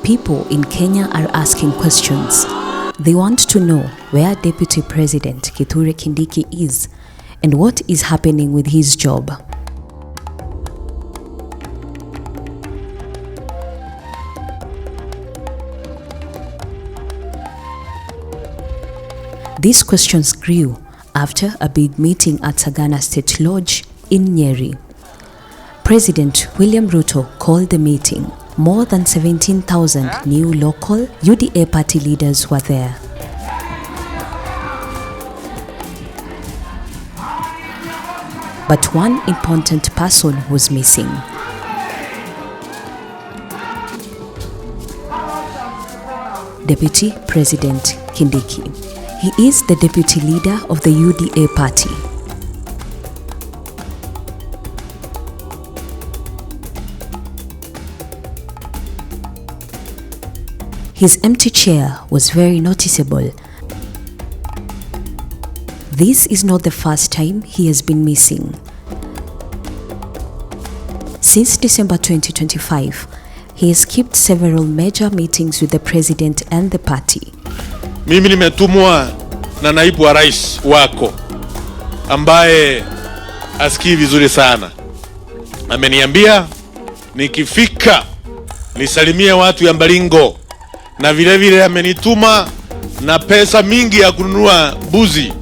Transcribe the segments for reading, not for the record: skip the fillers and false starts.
People in Kenya are asking questions. They want to know where Deputy President Kithure Kindiki is and what is happening with his job. These questions grew after a big meeting at Sagana State Lodge in Nyeri. President William Ruto called the meeting. More than 17,000 new local UDA party leaders were there. But one important person was missing. Deputy President Kindiki. He is the deputy leader of the UDA party. His empty chair was very noticeable. This is not the first time he has been missing. Since December 2025, he has skipped several major meetings with the president and the party. Mimi nimetumwa na naibu wa rais wako ambaye asikii vizuri sana. Ameniambia nikifika nisalimie watu ya Mbalingo, na vile vile amenituma na pesa mingi ya kununua buzi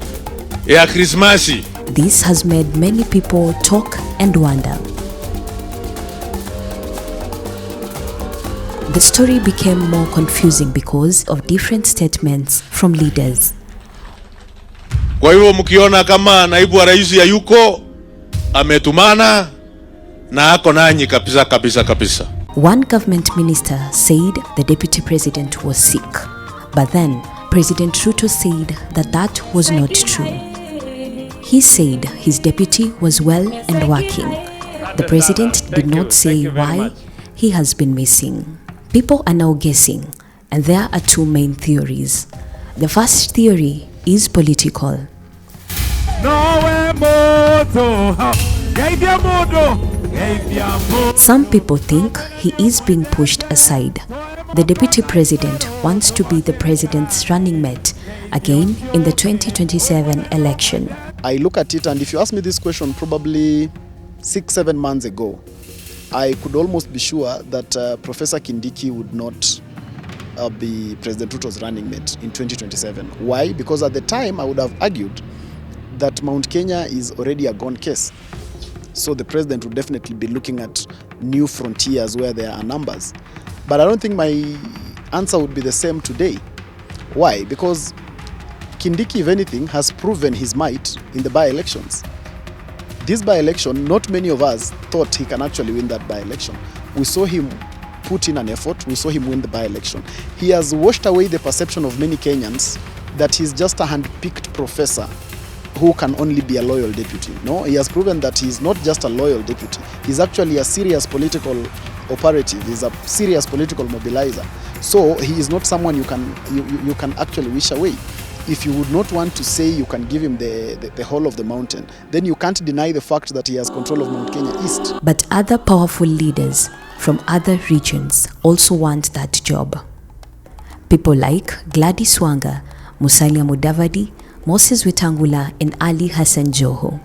ya Krismasi. This has made many people talk and wonder. The story became more confusing because of different statements from leaders. Kwa hivyo mkiona kama naibu wa rais ya yuko ametumana na ako nanyi kabisa. One government minister said the deputy president was sick, but then President Ruto said that was not true. He said his deputy was well and working. The president did not say why he has been missing. People are now guessing, and there are two main theories. The first theory is political. Some people think he is being pushed aside. The deputy president wants to be the president's running mate again in the 2027 election. I look at it, and if you ask me this question probably 6-7 months ago, I could almost be sure that Professor Kindiki would not be President Ruto's running mate in 2027. Why? Because at the time I would have argued that Mount Kenya is already a gone case. So the president would definitely be looking at new frontiers where there are numbers. But I don't think my answer would be the same today. Why? Because Kindiki, if anything, has proven his might in the by-elections. This by-election, not many of us thought he can actually win that by-election. We saw him put in an effort. We saw him win the by-election. He has washed away the perception of many Kenyans that he's just a hand-picked professor who can only be a loyal deputy. No, he has proven that he's not just a loyal deputy. He's actually a serious political operative. He's a serious political mobilizer. So he is not someone you can actually wish away. If you would not want to say you can give him the whole of the mountain, then you can't deny the fact that he has control of Mount Kenya East. But other powerful leaders from other regions also want that job. People like Gladys Wanga, Musalia Mudavadi, Moses Wetangula, and Ali Hassan Joho.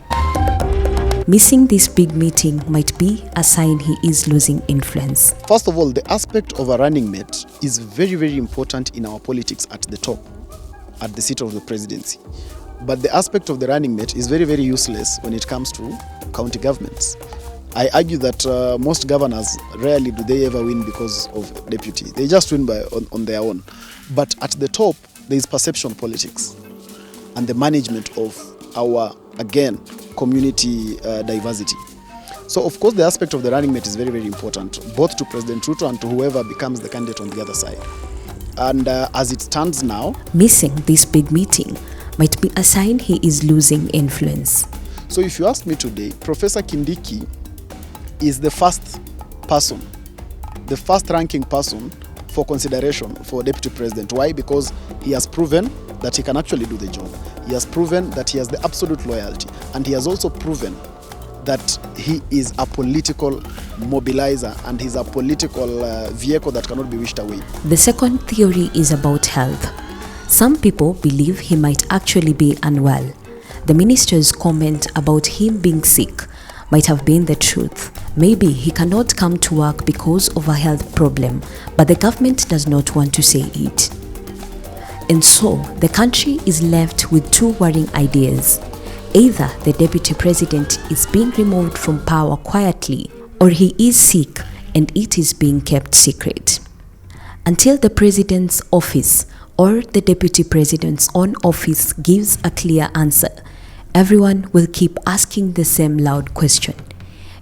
Missing this big meeting might be a sign he is losing influence. First of all, the aspect of a running mate is very, very important in our politics at the top, at the seat of the presidency. But the aspect of the running mate is very, very useless when it comes to county governments. I argue that most governors, rarely do they ever win because of deputy. They just win on their own. But at the top, there is perception politics and the management of our, again, community diversity. So, of course, the aspect of the running mate is very, very important, both to President Ruto and to whoever becomes the candidate on the other side. And as it stands now, missing this big meeting might be a sign he is losing influence. So if you ask me today, Professor Kindiki is the first person, the first ranking person for consideration for deputy president. Why? Because he has proven that he can actually do the job. He has proven that he has the absolute loyalty, and he has also proven that he is a political mobilizer and he's a political vehicle that cannot be wished away. The second theory is about health. Some people believe he might actually be unwell. The minister's comment about him being sick might have been the truth. Maybe he cannot come to work because of a health problem, but the government does not want to say it. And so, the country is left with two worrying ideas. Either the deputy president is being removed from power quietly, or he is sick and it is being kept secret. Until the president's office or the deputy president's own office gives a clear answer, everyone will keep asking the same loud question.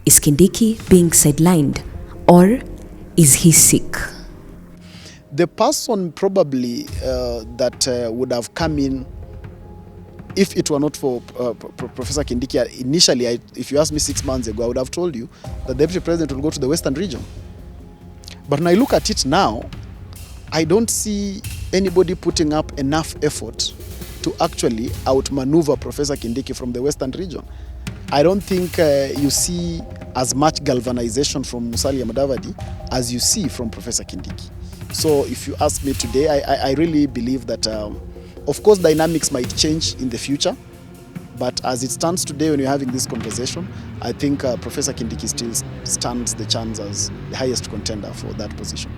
Is Kindiki being sidelined, or is he sick? The person probably that would have come in, if it were not for Professor Kindiki, initially, if you asked me 6 months ago, I would have told you that the deputy president will go to the Western region. But when I look at it now, I don't see anybody putting up enough effort to actually outmaneuver Professor Kindiki from the Western region. I don't think you see as much galvanization from Musalia Mudavadi as you see from Professor Kindiki. So if you ask me today, I really believe that, of course, dynamics might change in the future. But as it stands today, when we're having this conversation, I think Professor Kindiki still stands the chance as the highest contender for that position.